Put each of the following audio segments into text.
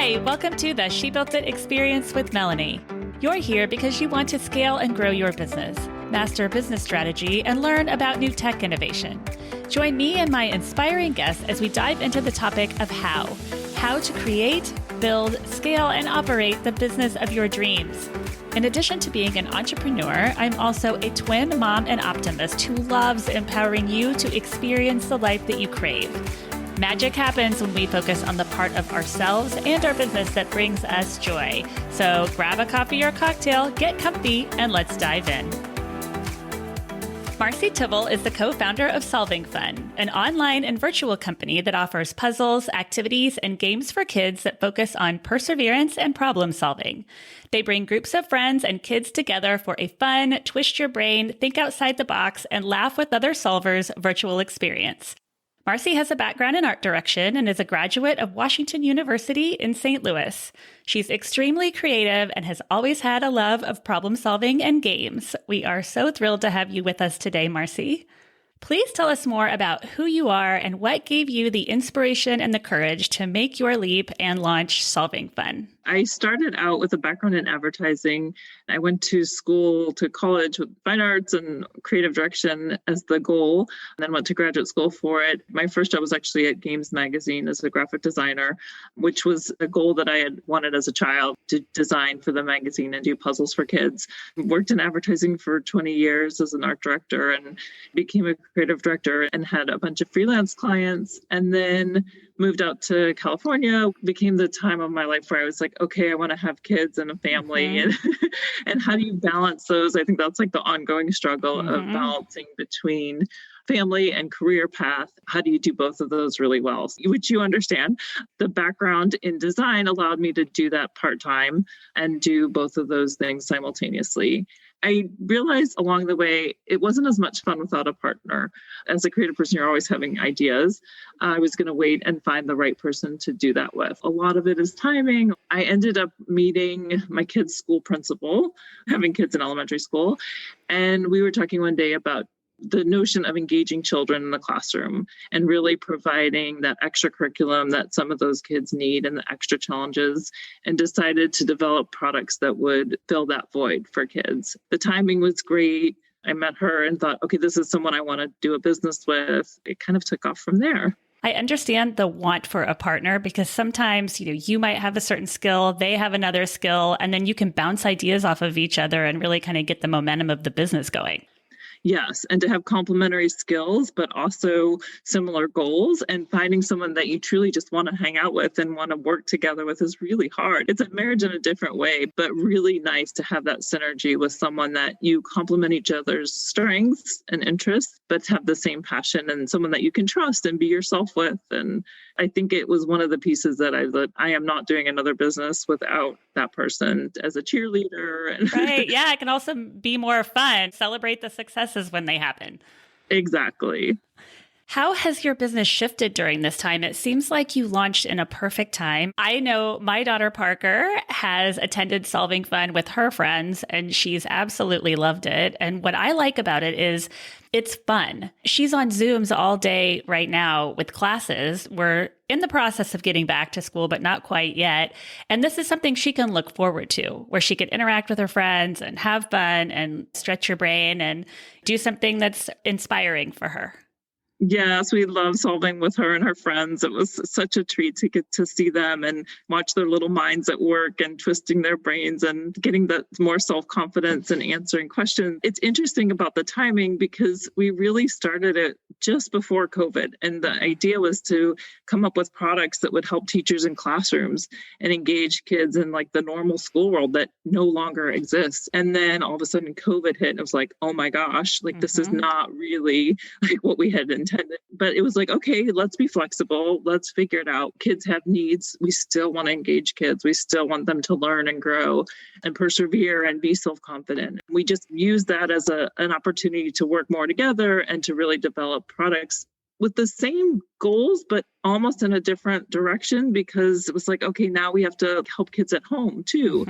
Hi, welcome to the She Built It Experience with Melanie. You're here because you want to scale and grow your business, master business strategy, and learn about new tech innovation. Join me and my inspiring guests as we dive into the topic of how to create, build, scale, and operate the business of your dreams. In addition to being an entrepreneur, I'm also a twin mom and optimist who loves empowering you to experience the life that you crave. Magic happens when we focus on the part of ourselves and our business that brings us joy. So grab a coffee or cocktail, get comfy, and let's dive in. Marcy Tivol is the co-founder of Solving Fun, an online and virtual company that offers puzzles, activities, and games for kids that focus on perseverance and problem solving. They bring groups of friends and kids together for a fun, twist your brain, think outside the box, and laugh with other solvers virtual experience. Marcy has a background in art direction and is a graduate of Washington University in St. Louis. She's extremely creative and has always had a love of problem solving and games. We are so thrilled to have you with us today, Marcy. Please tell us more about who you are and what gave you the inspiration and the courage to make your leap and launch Solving Fun. I started out with a background in advertising. I went to college with fine arts and creative direction as the goal, and then went to graduate school for it. My first job was actually at Games Magazine as a graphic designer, which was a goal that I had wanted as a child to design for the magazine and do puzzles for kids. Worked in advertising for 20 years as an art director and became a creative director and had a bunch of freelance clients, and then moved out to California. Became the time of my life where I was like, okay, I want to have kids and a family. And and how do you balance those? I think that's like the ongoing struggle of balancing between family and career path. How do you do both of those really well? Which you understand. The background in design allowed me to do that part-time and do both of those things simultaneously. I realized along the way, it wasn't as much fun without a partner. As a creative person, you're always having ideas. I was going to wait and find the right person to do that with. A lot of it is timing. I ended up meeting my kid's school principal, having kids in elementary school. And we were talking one day about the notion of engaging children in the classroom and really providing that extra curriculum that some of those kids need and the extra challenges, and decided to develop products that would fill that void for kids. The timing was great. I met her and thought, okay, this is someone I want to do a business with. It kind of took off from there. I understand the want for a partner because sometimes, you might have a certain skill, they have another skill, and then you can bounce ideas off of each other and really kind of get the momentum of the business going. Yes, and to have complementary skills, but also similar goals, and finding someone that you truly just want to hang out with and want to work together with is really hard. It's a marriage in a different way, but really nice to have that synergy with someone that you complement each other's strengths and interests, but have the same passion, and someone that you can trust and be yourself with. And I think it was one of the pieces that I am not doing another business without that person as a cheerleader. Right. Yeah. It can also be more fun. Celebrate the successes when they happen. Exactly. How has your business shifted during this time? It seems like you launched in a perfect time. I know my daughter Parker has attended Solving Fun with her friends, and she's absolutely loved it. And what I like about it is it's fun. She's on Zooms all day right now with classes. We're in the process of getting back to school, but not quite yet. And this is something she can look forward to, where she can interact with her friends and have fun and stretch your brain and do something that's inspiring for her. Yes, we love solving with her and her friends. It was such a treat to get to see them and watch their little minds at work and twisting their brains and getting the more self-confidence and answering questions. It's interesting about the timing because we really started it just before COVID. And the idea was to come up with products that would help teachers in classrooms and engage kids in like the normal school world that no longer exists. And then all of a sudden COVID hit and it was like, oh my gosh, like this is not really like what we had intended. But it was like, okay, let's be flexible. Let's figure it out. Kids have needs. We still want to engage kids. We still want them to learn and grow and persevere and be self-confident. We just use that as an opportunity to work more together and to really develop products with the same goals, but almost in a different direction, because it was like, okay, now we have to help kids at home too.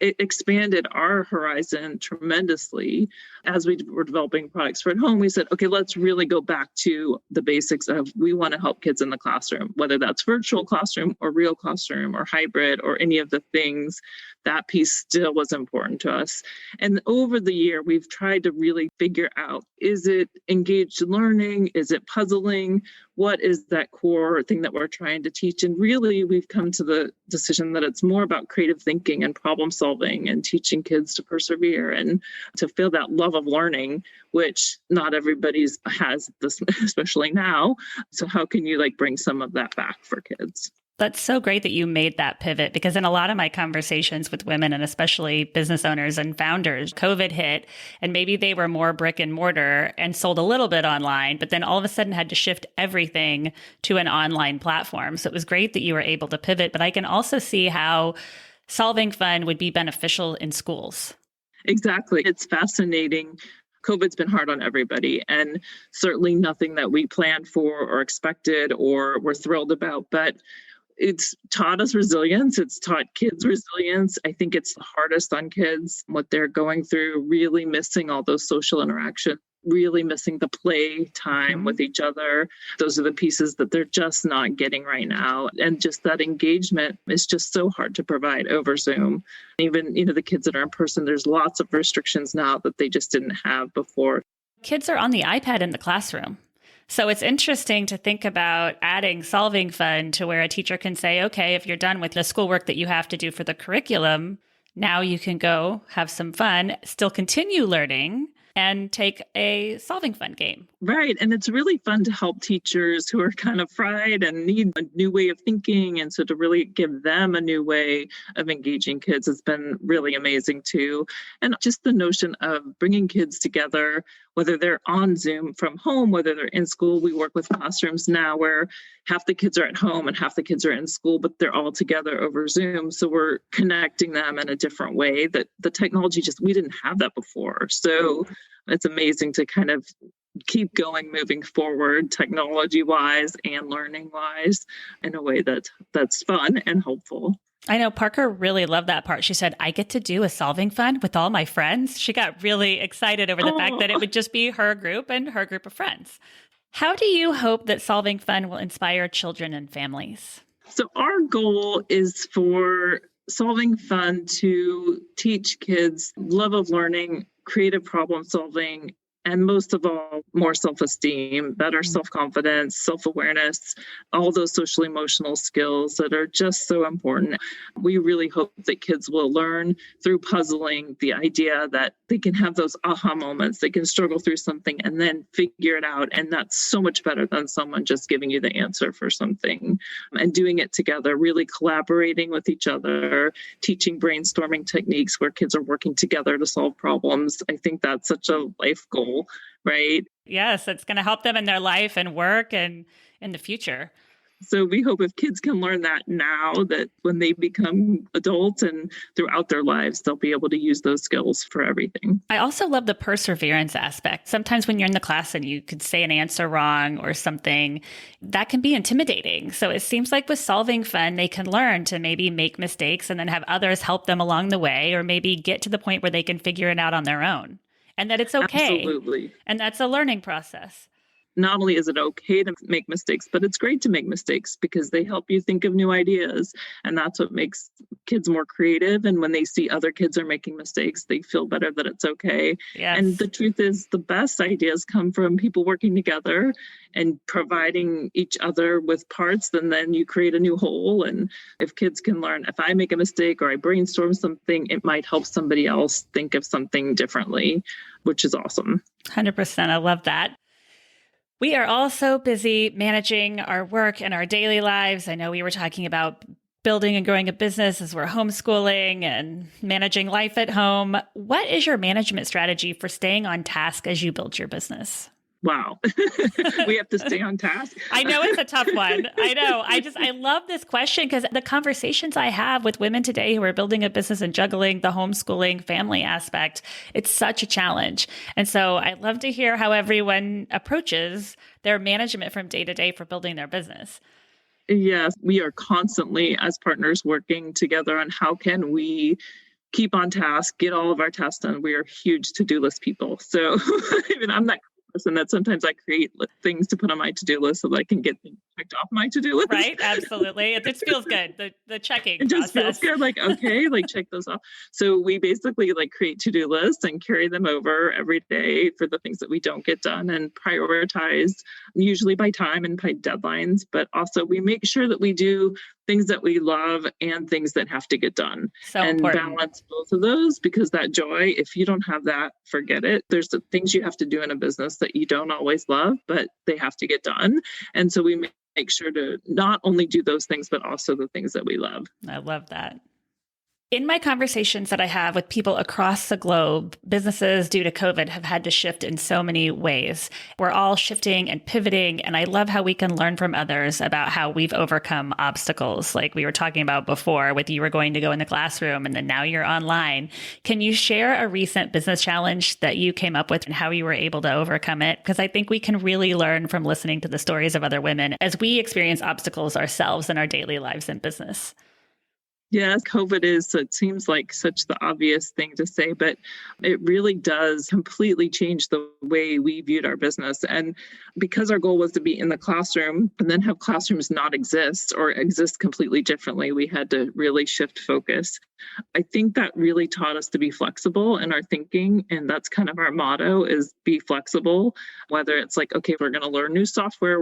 it expanded our horizon tremendously. As we were developing products for at home, we said, okay, let's really go back to the basics of we want to help kids in the classroom, whether that's virtual classroom or real classroom or hybrid or any of the things. That piece still was important to us. And over the year, we've tried to really figure out, is it engaged learning? Is it puzzling? What is that core thing that we're trying to teach? And really, we've come to the decision that it's more about creative thinking and problem solving and teaching kids to persevere and to feel that love of learning, which not everybody's has this, especially now. So how can you bring some of that back for kids? That's so great that you made that pivot, because in a lot of my conversations with women and especially business owners and founders, COVID hit and maybe they were more brick and mortar and sold a little bit online, but then all of a sudden had to shift everything to an online platform. So it was great that you were able to pivot, but I can also see how solving fun would be beneficial in schools. Exactly. It's fascinating. COVID's been hard on everybody, and certainly nothing that we planned for or expected or were thrilled about, but it's taught us resilience. It's taught kids resilience. I think it's the hardest on kids, what they're going through, really missing all those social interactions, really missing the play time with each other. Those are the pieces that they're just not getting right now. And just that engagement is just so hard to provide over Zoom. Even, the kids that are in person, there's lots of restrictions now that they just didn't have before. Kids are on the iPad in the classroom. So it's interesting to think about adding solving fun to where a teacher can say, okay, if you're done with the schoolwork that you have to do for the curriculum, now you can go have some fun, still continue learning, and take a solving fun game. Right. And it's really fun to help teachers who are kind of fried and need a new way of thinking. And so to really give them a new way of engaging kids has been really amazing too. And just the notion of bringing kids together, whether they're on Zoom from home, whether they're in school. We work with classrooms now where half the kids are at home and half the kids are in school, but they're all together over Zoom. So we're connecting them in a different way that the technology we didn't have that before. So it's amazing to kind of keep going, moving forward, technology-wise and learning-wise, in a way that's fun and helpful. I know Parker really loved that part. She said, I get to do a solving fun with all my friends. She got really excited over the fact that it would just be her group and her group of friends. How do you hope that solving fun will inspire children and families? So our goal is for solving fun to teach kids love of learning, creative problem solving, and most of all, more self-esteem, better self-confidence, self-awareness, all those social emotional skills that are just so important. We really hope that kids will learn through puzzling the idea that they can have those aha moments, they can struggle through something and then figure it out. And that's so much better than someone just giving you the answer for something. And doing it together, really collaborating with each other, teaching brainstorming techniques where kids are working together to solve problems. I think that's such a life goal. Right? Yes, it's going to help them in their life and work and in the future. So we hope if kids can learn that now, that when they become adults and throughout their lives, they'll be able to use those skills for everything. I also love the perseverance aspect. Sometimes when you're in the class and you could say an answer wrong or something, that can be intimidating. So it seems like with solving fun, they can learn to maybe make mistakes and then have others help them along the way, or maybe get to the point where they can figure it out on their own. And that it's okay. Absolutely. And that's a learning process. Not only is it okay to make mistakes, but it's great to make mistakes because they help you think of new ideas. And that's what makes kids more creative. And when they see other kids are making mistakes, they feel better that it's okay. Yes. And the truth is, the best ideas come from people working together and providing each other with parts, and then you create a new whole. And if kids can learn, if I make a mistake or I brainstorm something, it might help somebody else think of something differently, which is awesome. 100%. I love that. We are all so busy managing our work and our daily lives. I know we were talking about building and growing a business as we're homeschooling and managing life at home. What is your management strategy for staying on task as you build your business? Wow. We have to stay on task. I know it's a tough one. I know. I love this question because the conversations I have with women today who are building a business and juggling the homeschooling family aspect, it's such a challenge. And so I'd love to hear how everyone approaches their management from day to day for building their business. Yes, we are constantly as partners working together on how can we keep on task, get all of our tasks done. We are huge to-do list people. So even I'm that person that sometimes I create things to put on my to-do list so that I can get things checked off my to-do list. Right. Absolutely. It just feels good. The checking It just process. feels good. Like, okay, like check those off. So we basically like create to-do lists and carry them over every day for the things that we don't get done and prioritize usually by time and by deadlines. But also we make sure that we do things that we love and things that have to get done and important. Balance both of those, because that joy, if you don't have that, forget it. There's the things you have to do in a business that you don't always love, but they have to get done. And so we make sure to not only do those things, but also the things that we love. I love that. In my conversations that I have with people across the globe, businesses due to COVID have had to shift in so many ways. We're all shifting and pivoting, and I love how we can learn from others about how we've overcome obstacles, like we were talking about before with you were going to go in the classroom and then now you're online. Can you share a recent business challenge that you came up with and how you were able to overcome it? Because I think we can really learn from listening to the stories of other women as we experience obstacles ourselves in our daily lives and business. Yes, COVID it seems like such the obvious thing to say, but it really does completely change the way we viewed our business. And because our goal was to be in the classroom and then have classrooms not exist or exist completely differently, we had to really shift focus. I think that really taught us to be flexible in our thinking. And that's kind of our motto, is be flexible, whether it's like, okay, we're going to learn new software.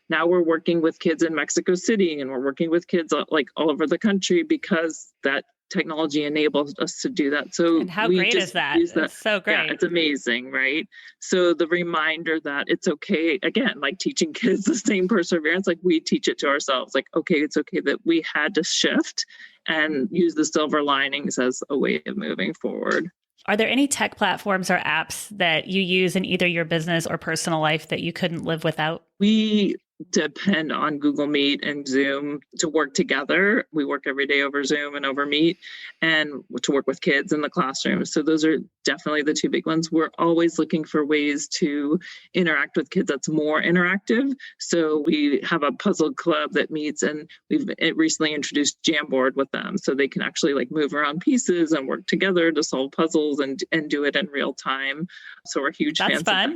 Now we're working with kids in Mexico City and we're working with kids like all over the country because that technology enables us to do that. So and how great is that? It's so great. Yeah, it's amazing, right? So the reminder that it's okay, again, like teaching kids the same perseverance, like we teach it to ourselves, like, okay, it's okay that we had to shift and use the silver linings as a way of moving forward. Are there any tech platforms or apps that you use in either your business or personal life that you couldn't live without? We depend on Google Meet and Zoom to work together. We work every day over Zoom and over Meet, and to work with kids in the classroom. So those are definitely the two big ones. We're always looking for ways to interact with kids that's more interactive. So we have a puzzle club that meets, and we've recently introduced Jamboard with them, so they can actually like move around pieces and work together to solve puzzles and do it in real time. So we're huge fans of that.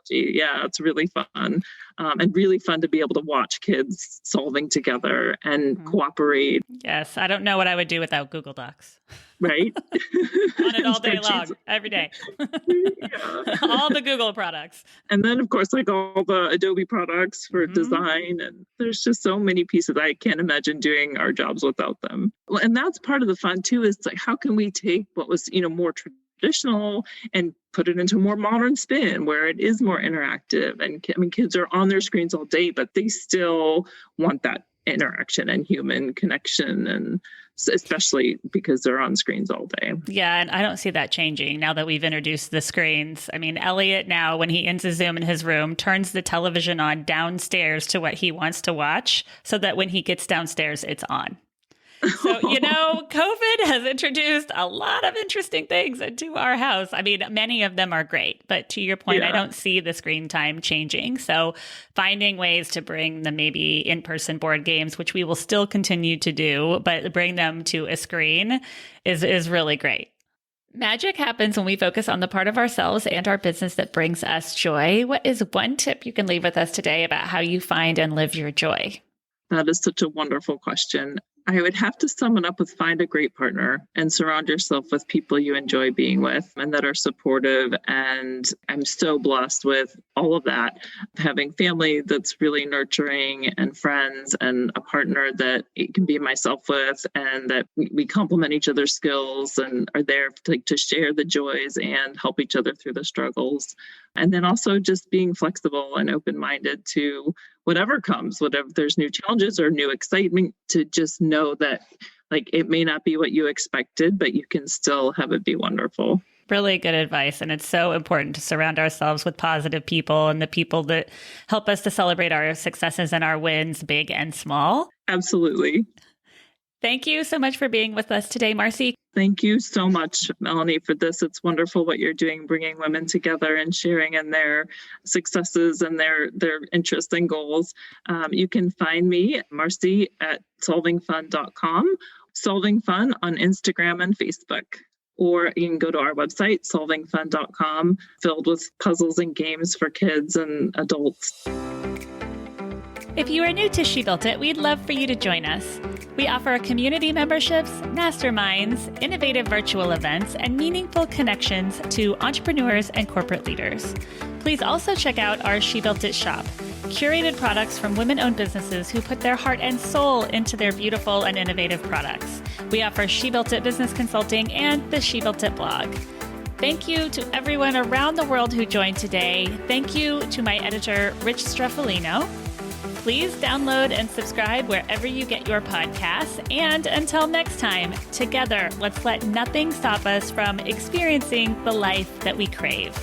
Yeah, it's really fun and really fun to be able to watch kids solving together and cooperate. Yes, I don't know what I would do without Google Docs. Right? On it all day long, every day. All the Google products. And then, of course, like all the Adobe products for design. And there's just so many pieces. I can't imagine doing our jobs without them. And that's part of the fun, too, is like, how can we take what was, more traditional and put it into a more modern spin where it is more interactive. And I mean, kids are on their screens all day, but they still want that interaction and human connection, and especially because they're on screens all day. Yeah, and I don't see that changing now that we've introduced the screens. I mean, Elliot now, when he ends a Zoom in his room, turns the television on downstairs to what he wants to watch so that when he gets downstairs, it's on. So, COVID has introduced a lot of interesting things into our house. I mean, many of them are great, but to your point, I don't see the screen time changing. So finding ways to bring the maybe in-person board games, which we will still continue to do, but bring them to a screen is really great. Magic happens when we focus on the part of ourselves and our business that brings us joy. What is one tip you can leave with us today about how you find and live your joy? That is such a wonderful question. I would have to sum it up with find a great partner and surround yourself with people you enjoy being with and that are supportive. And I'm so blessed with all of that, having family that's really nurturing and friends and a partner that I can be myself with, and that we complement each other's skills and are there to share the joys and help each other through the struggles. And then also just being flexible and open-minded to whatever comes, whatever there's new challenges or new excitement, to just know that like it may not be what you expected, but you can still have it be wonderful. Really good advice. And it's so important to surround ourselves with positive people and the people that help us to celebrate our successes and our wins, big and small. Absolutely. Thank you so much for being with us today, Marcy. Thank you so much, Melanie, for this. It's wonderful what you're doing, bringing women together and sharing in their successes and their interests and goals. You can find me, Marcy, at solvingfun.com. Solving Fun on Instagram and Facebook. Or you can go to our website, solvingfun.com, filled with puzzles and games for kids and adults. If you are new to She Built It, we'd love for you to join us. We offer community memberships, masterminds, innovative virtual events, and meaningful connections to entrepreneurs and corporate leaders. Please also check out our She Built It shop, curated products from women-owned businesses who put their heart and soul into their beautiful and innovative products. We offer She Built It business consulting and the She Built It blog. Thank you to everyone around the world who joined today. Thank you to my editor, Rich Streffolino. Please download and subscribe wherever you get your podcasts. And until next time, together, let's let nothing stop us from experiencing the life that we crave.